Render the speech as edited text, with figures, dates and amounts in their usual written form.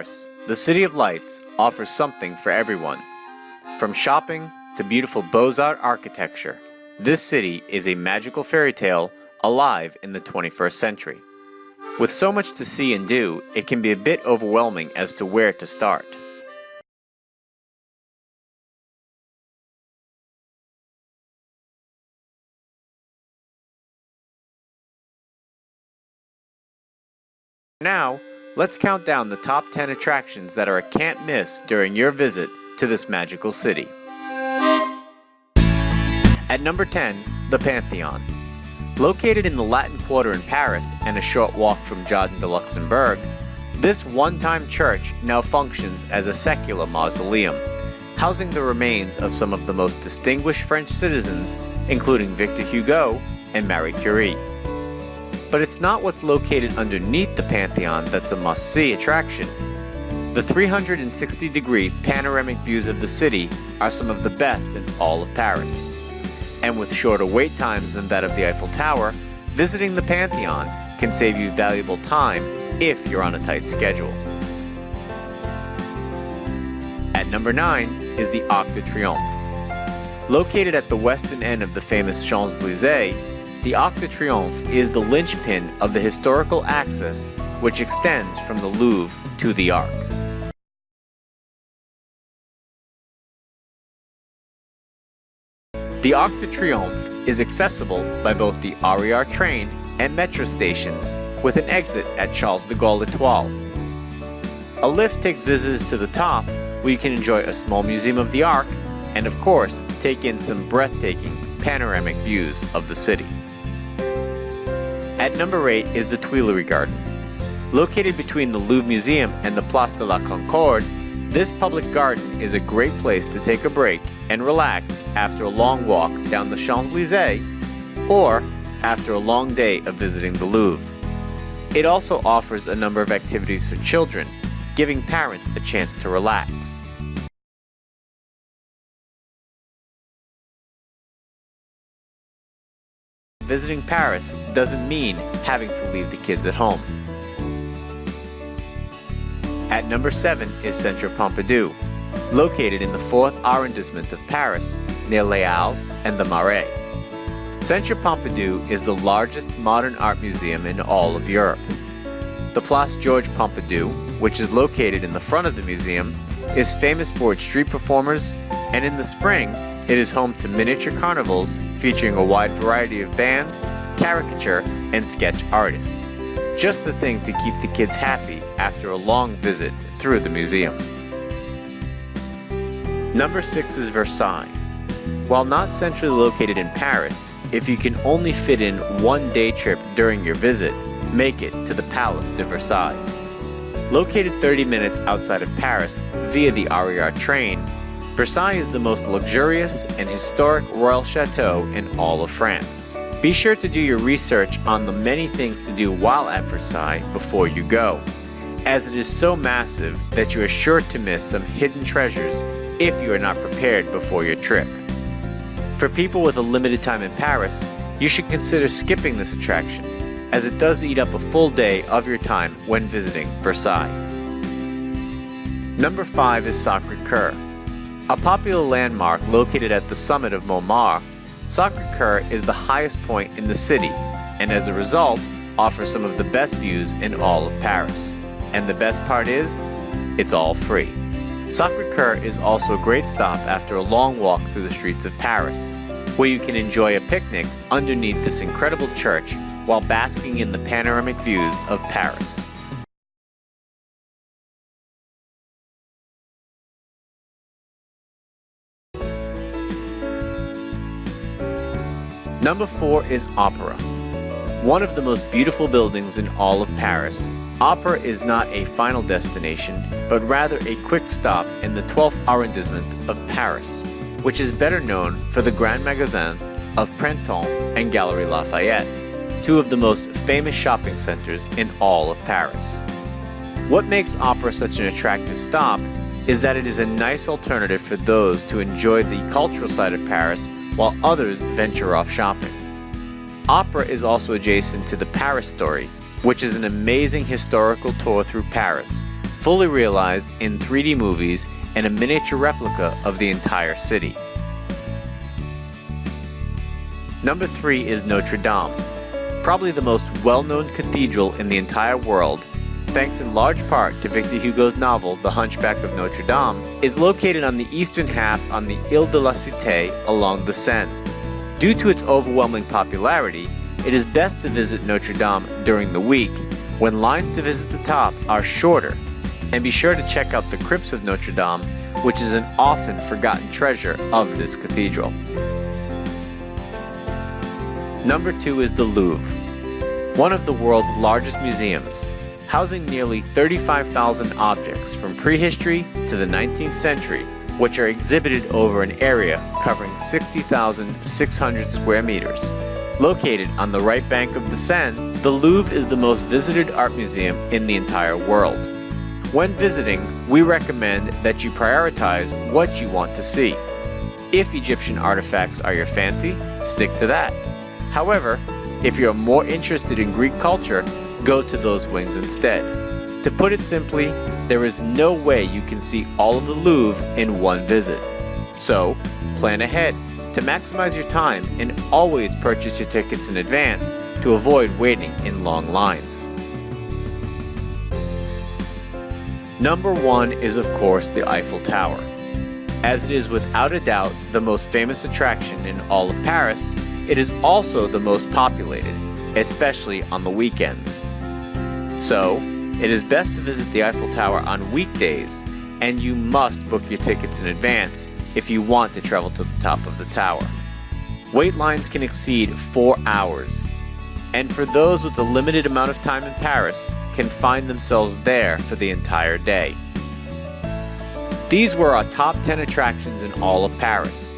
Paris, the City of Lights offers something for everyone. From shopping to beautiful Beaux-Arts architecture, this city is a magical fairy tale alive in the 21st century. With so much to see and do, it can be a bit overwhelming as to where to start. Now, let's count down the top 10 attractions that are a can't miss during your visit to this magical city. At number 10, the Pantheon. Located in the Latin Quarter in Paris and a short walk from Jardin de Luxembourg, this one-time church now functions as a secular mausoleum, housing the remains of some of the most distinguished French citizens, including Victor Hugo and Marie Curie. But it's not what's located underneath the Pantheon that's a must-see attraction. The 360-degree panoramic views of the city are some of the best in all of Paris. And with shorter wait times than that of the Eiffel Tower, visiting the Pantheon can save you valuable time if you're on a tight schedule. At number 9 is the Arc de Triomphe. Located at the western end of the famous Champs-Élysées, the Arc de Triomphe is the linchpin of the historical axis which extends from the Louvre to the Arc. The Arc de Triomphe is accessible by both the RER train and metro stations, with an exit at Charles de Gaulle Étoile. A lift takes visitors to the top, where you can enjoy a small museum of the Arc and, of course, take in some breathtaking panoramic views of the city. At number 8 is the Tuileries Garden. Located between the Louvre Museum and the Place de la Concorde, this public garden is a great place to take a break and relax after a long walk down the Champs-Élysées or after a long day of visiting the Louvre. It also offers a number of activities for children, giving parents a chance to relax. Visiting Paris doesn't mean having to leave the kids at home. At number 7 is Centre Pompidou, located in the 4th arrondissement of Paris, near Les Halles and the Marais. Centre Pompidou is the largest modern art museum in all of Europe. The Place Georges Pompidou, which is located in the front of the museum, is famous for its street performers, and in the spring, it is home to miniature carnivals featuring a wide variety of bands, caricature, and sketch artists. Just the thing to keep the kids happy after a long visit through the museum. Number 6 is Versailles. While not centrally located in Paris, if you can only fit in one day trip during your visit, make it to the Palace de Versailles. Located 30 minutes outside of Paris via the RER train, Versailles is the most luxurious and historic royal chateau in all of France. Be sure to do your research on the many things to do while at Versailles before you go, as it is so massive that you are sure to miss some hidden treasures if you are not prepared before your trip. For people with a limited time in Paris, you should consider skipping this attraction, as it does eat up a full day of your time when visiting Versailles. Number 5 is Sacré-Cœur. A popular landmark located at the summit of Montmartre, Sacré-Cœur is the highest point in the city, and as a result, offers some of the best views in all of Paris. And the best part is, it's all free. Sacré-Cœur is also a great stop after a long walk through the streets of Paris, where you can enjoy a picnic underneath this incredible church while basking in the panoramic views of Paris. Number 4 is Opera. One of the most beautiful buildings in all of Paris, Opera is not a final destination, but rather a quick stop in the 12th arrondissement of Paris, which is better known for the Grand Magasin of Printemps and Galeries Lafayette, two of the most famous shopping centers in all of Paris. What makes Opera such an attractive stop is that it is a nice alternative for those to enjoy the cultural side of Paris while others venture off shopping. Opera is also adjacent to the Paris Story, which is an amazing historical tour through Paris, fully realized in 3D movies and a miniature replica of the entire city. Number 3 is Notre Dame. Probably the most well-known cathedral in the entire world, thanks in large part to Victor Hugo's novel The Hunchback of Notre Dame, is located on the eastern half on the Ile de la Cité along the Seine. Due to its overwhelming popularity, it is best to visit Notre Dame during the week, when lines to visit the top are shorter, and be sure to check out the crypts of Notre Dame, which is an often forgotten treasure of this cathedral. Number 2 is the Louvre, one of the world's largest museums, housing nearly 35,000 objects from prehistory to the 19th century, which are exhibited over an area covering 60,600 square meters. Located on the right bank of the Seine, the Louvre is the most visited art museum in the entire world. When visiting, we recommend that you prioritize what you want to see. If Egyptian artifacts are your fancy, stick to that. However, if you're more interested in Greek culture, go to those wings instead. To put it simply, there is no way you can see all of the Louvre in one visit. So, plan ahead to maximize your time and always purchase your tickets in advance to avoid waiting in long lines. Number 1 is of course the Eiffel Tower. As it is without a doubt the most famous attraction in all of Paris, it is also the most populated, especially on the weekends. So, it is best to visit the Eiffel Tower on weekdays, and you must book your tickets in advance if you want to travel to the top of the tower. Wait lines can exceed 4 hours, and for those with a limited amount of time in Paris, can find themselves there for the entire day. These were our top 10 attractions in all of Paris.